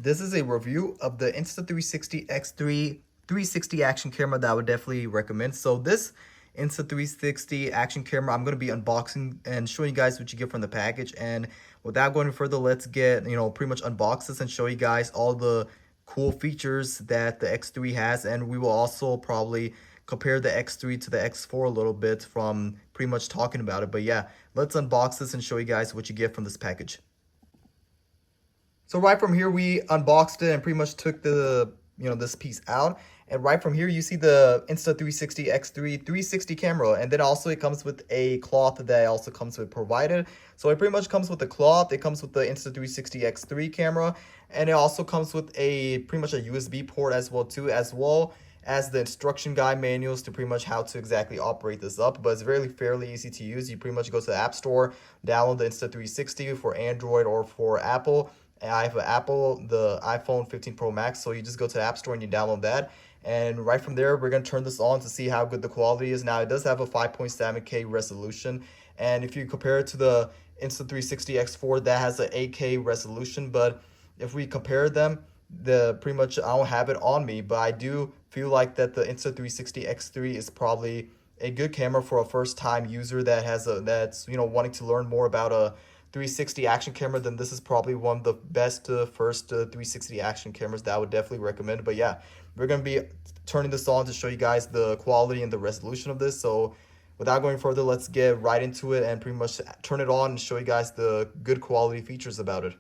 This is a review of the Insta360 X3 360 action camera that I would definitely recommend. So this Insta360 action camera, I'm going to be unboxing and showing you guys what you get from the package. And without going further, let's get, pretty much unbox this and show you guys all the cool features that the X3 has. And we will also probably compare the X3 to the X4 a little bit from pretty much talking about it. But yeah, let's unbox this and show you guys what you get from this package. So right from here, we unboxed it and pretty much took the, this piece out. And right from here, you see the Insta360 X3 360 camera. And then also it comes with a cloth that also comes with provided. So it pretty much comes with the cloth. It comes with the Insta360 X3 camera. And it also comes with a pretty much a USB port as well too, as well as the instruction guide manuals to pretty much how to exactly operate this up. But it's really fairly easy to use. You pretty much go to the App Store, download the Insta360 for Android or for Apple. I have an Apple, the iPhone 15 Pro Max, so you just go to the App Store and you download that. And right from there, we're going to turn this on to see how good the quality is. Now, it does have a 5.7K resolution. And if you compare it to the Insta360 X4, that has an 8K resolution. But if we compare them, pretty much I don't have it on me, but I do feel like that the Insta360 X3 is probably a good camera for a first-time user that has that's wanting to learn more about a 360 action camera. Then this is probably one of the best first 360 action cameras that I would definitely recommend. But yeah, we're going to be turning this on to show you guys the quality and the resolution of this. So without going further, let's get right into it and pretty much turn it on and show you guys the good quality features about it.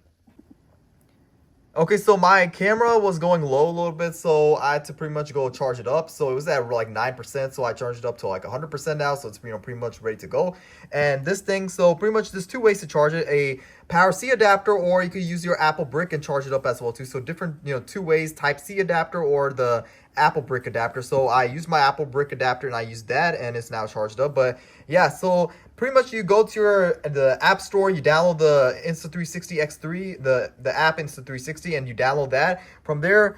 Okay, so my camera was going low a little bit, so I had to pretty much go charge it up. So it was at like 9%, so I charged it up to like 100% now, so it's pretty much ready to go. And this thing, so pretty much there's two ways to charge it: a power C adapter, or you could use your Apple brick and charge it up as well too. So different, two ways: Type C adapter or the Apple brick adapter. So I used my Apple brick adapter and I used that, and it's now charged up. But yeah, so pretty much you go to the App Store, you download the Insta360 X3, the app Insta360, and you download that. From there,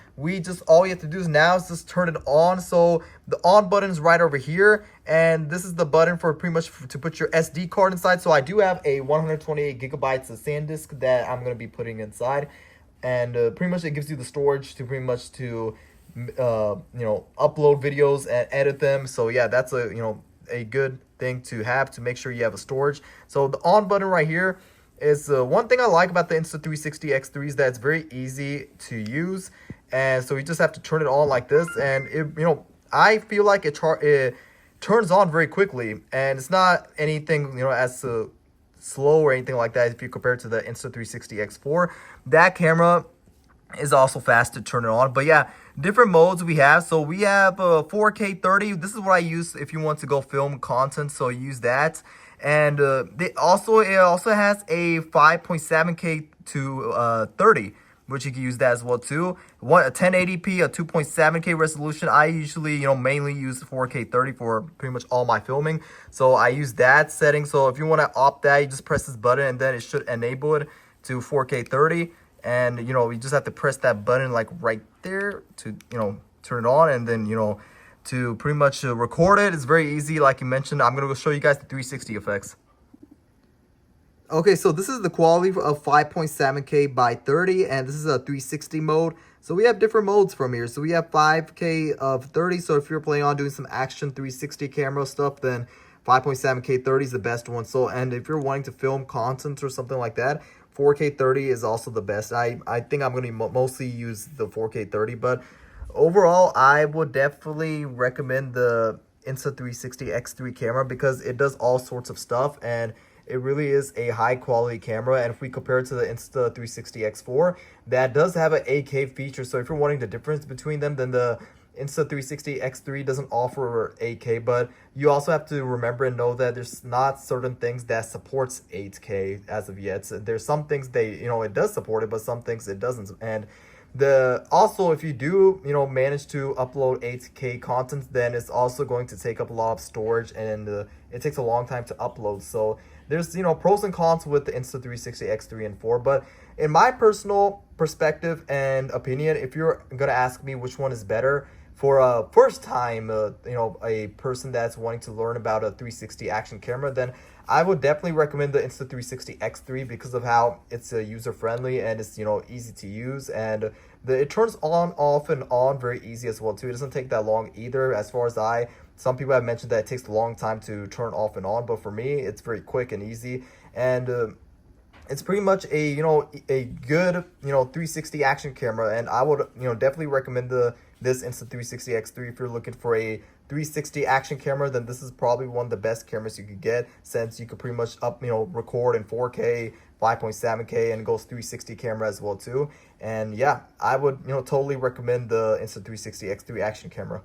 all you have to do is now is just turn it on. So the on button is right over here, and this is the button for pretty much to put your SD card inside. So I do have a 128 gigabytes of SanDisk that I'm going to be putting inside, and pretty much it gives you the storage to pretty much to upload videos and edit them. So yeah, that's a good thing to have to make sure you have a storage. So the on button right here is one thing I like about the Insta360 X3 is that it's very easy to use. And so you just have to turn it on like this, and it I feel like it turns on very quickly, and it's not anything as slow or anything like that if you compare it to the Insta360 X4. That camera is also fast to turn it on. But yeah, different modes we have. So we have 4K 30. This is what I use if you want to go film content, so use that. And it also has a 5.7K to 30, which you can use that as well too. A 1080p, a 2.7K resolution. I usually mainly use 4K 30 for pretty much all my filming, so I use that setting. So if you want to opt that, you just press this button and then it should enable it to 4K 30. And you just have to press that button like right there to turn it on, and then to pretty much record it. It's very easy, like you mentioned. I'm gonna go show you guys the 360 effects. Okay, so this is the quality of 5.7K by 30, and this is a 360 mode. So we have different modes from here. So we have 5K of 30. So if you're planning on doing some action 360 camera stuff, then 5.7K 30 is the best one. So, and if you're wanting to film content or something like that, 4K 30 is also the best. I think I'm going to mostly use the 4K 30, but overall, I would definitely recommend the Insta360 X3 camera because it does all sorts of stuff, and it really is a high quality camera. And if we compare it to the Insta360 X4, that does have an 8K feature. So if you're wanting the difference between them, then the Insta360 X3 doesn't offer 8K, but you also have to remember and know that there's not certain things that supports 8K as of yet. So there's some things it does support it, but some things it doesn't. And also, if you do manage to upload 8K content, then it's also going to take up a lot of storage, and it takes a long time to upload. So there's pros and cons with the Insta360 X3 and 4, but in my personal perspective and opinion, if you're gonna ask me which one is better for a first time a person that's wanting to learn about a 360 action camera, then I would definitely recommend the Insta360 X3 because of how it's user friendly and it's, you know, easy to use, and it turns on, off, and on very easy as well too. It doesn't take that long either. As far as some people have mentioned that it takes a long time to turn off and on, but for me, it's very quick and easy, and it's pretty much a, you know, a good, you know, 360 action camera, and I would, you know, definitely recommend this Insta360 X3 if you're looking for a 360 action camera. Then this is probably one of the best cameras you could get, since you could pretty much you know, record in 4K, 5.7K, and it goes 360 camera as well too. And yeah, I would, you know, totally recommend the Insta360 X3 action camera.